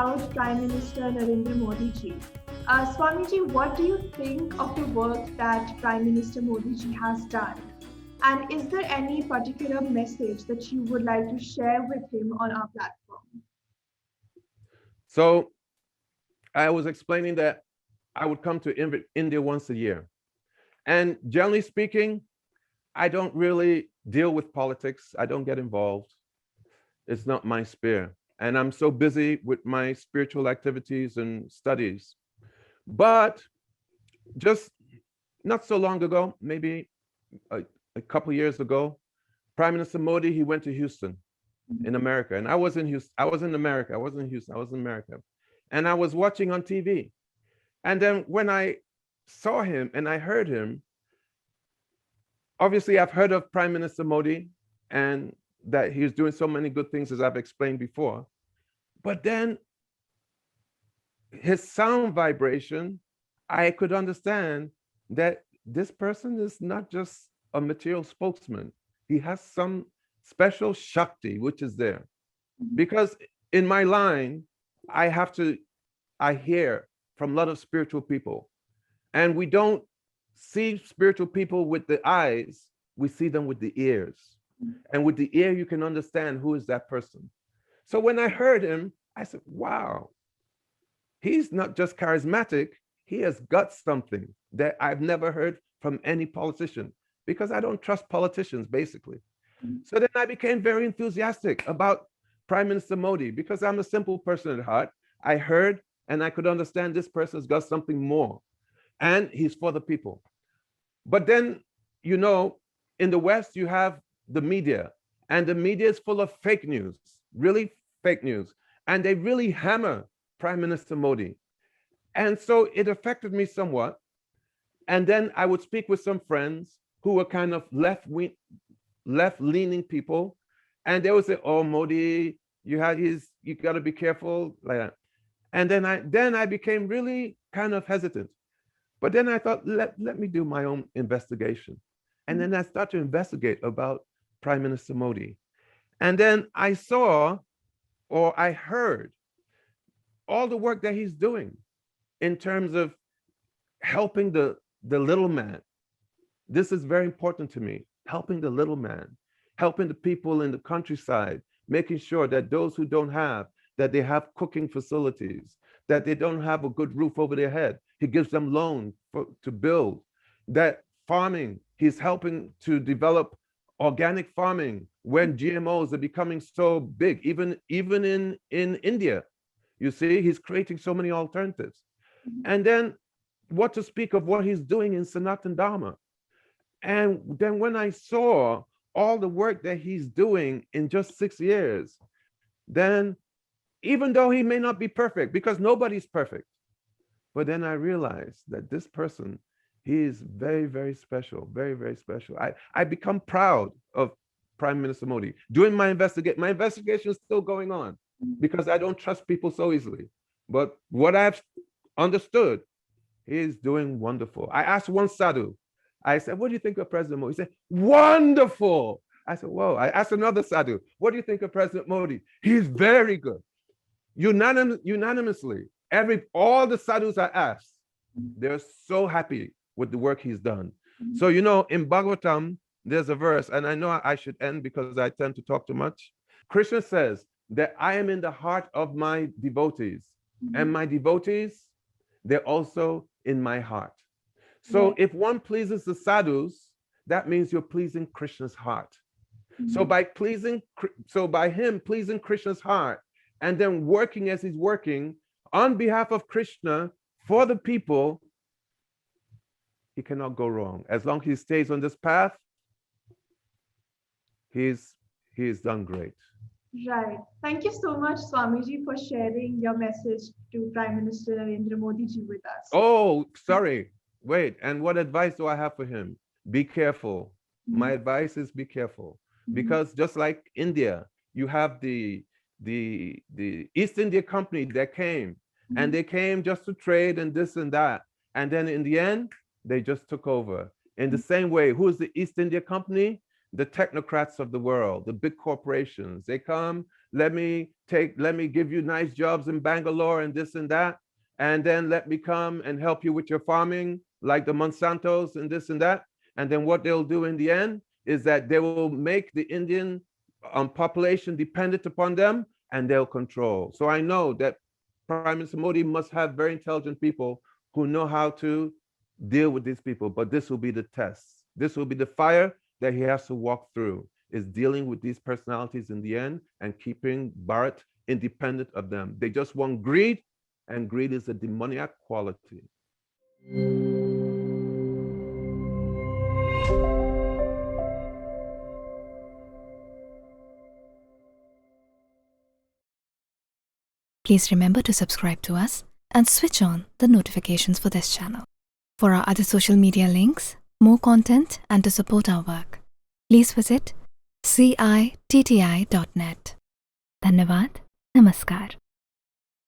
about Prime Minister Narendra Modi ji. Swamiji, what do you think of the work that Prime Minister Modi ji has done? And is there any particular message that you would like to share with him on our platform? So I was explaining that I would come to India once a year. And generally speaking, I don't really deal with politics. I don't get involved. It's not my sphere. And I'm so busy with my spiritual activities and studies. But just not so long ago, maybe a couple years ago, Prime Minister Modi, he went to Houston in America. And I was in Houston. I was in America. I wasn't in Houston. I was in America. And I was watching on TV. And then when I saw him and I heard him, obviously I've heard of Prime Minister Modi and that he's doing so many good things, as I've explained before. But then his sound vibration, I could understand that this person is not just a material spokesman. He has some special shakti, which is there. Because in my line, I hear from a lot of spiritual people. And we don't see spiritual people with the eyes, we see them with the ears. And with the ear, you can understand who is that person. So when I heard him, I said, wow, he's not just charismatic, he has got something that I've never heard from any politician, because I don't trust politicians, basically. So then I became very enthusiastic about Prime Minister Modi, because I'm a simple person at heart. I heard and I could understand this person's got something more, and he's for the people. But then, you know, in the West, you have the media, and the media is full of fake news, really fake news. And they really hammer Prime Minister Modi. And so it affected me somewhat. And then I would speak with some friends who were kind of left-leaning people. And they would say, oh, Modi, you got to be careful, like that. And then I became really kind of hesitant. But then I thought, let me do my own investigation. And then I started to investigate about Prime Minister Modi. And then I saw, or I heard, all the work that he's doing in terms of helping the little man. This is very important to me, helping the little man, helping the people in the countryside, making sure that those who don't have, that they have cooking facilities, that they don't have a good roof over their head. He gives them loans to build. That farming, he's helping to develop organic farming when GMOs are becoming so big, even in India. You see, he's creating so many alternatives. And then what to speak of what he's doing in Sanatan Dharma. And then when I saw all the work that he's doing in just 6 years, then even though he may not be perfect, because nobody's perfect, but then I realized that this person, he is very, very special, very, very special. I become proud of Prime Minister Modi. Doing my investigation is still going on, because I don't trust people so easily. But what I've understood, he is doing wonderful. I asked one sadhu, I said, what do you think of President Modi? He said, wonderful. I said, whoa. I asked another sadhu, what do you think of President Modi? He's very good. Unanimously, all the sadhus I asked, they're so happy with the work he's done. So, you know, in Bhagavatam, there's a verse, and I know I should end because I tend to talk too much. Krishna says that I am in the heart of my devotees, and my devotees, they're also in my heart. So if one pleases the sadhus, that means you're pleasing Krishna's heart. So by him pleasing Krishna's heart, and then working as he's working on behalf of Krishna for the people, he cannot go wrong. As long as he stays on this path, he's done great. Right. Thank you so much, Swamiji, for sharing your message to Prime Minister Narendra Modi ji with us. Oh, sorry. Wait. And what advice do I have for him? Be careful. My advice is be careful. Because just like India, you have the East India Company that came, and they came just to trade and this and that. And then in the end, they just took over. In the same way, who is the East India Company? The technocrats of the world, the big corporations. They come, let me give you nice jobs in Bangalore and this and that, and then let me come and help you with your farming, like the Monsantos and this and that. And then what they'll do in the end is that they will make the Indian population dependent upon them, and they'll control. So I know that Prime Minister Modi must have very intelligent people who know how to deal with these people. But this will be the test. This will be the fire that he has to walk through, is dealing with these personalities in the end and keeping Bharat independent of them. They just want greed, and greed is a demoniac quality. Please remember to subscribe to us and switch on the notifications for this channel. For our other social media links, more content, and to support our work, please visit citti.net. Dhanyavad. Namaskar.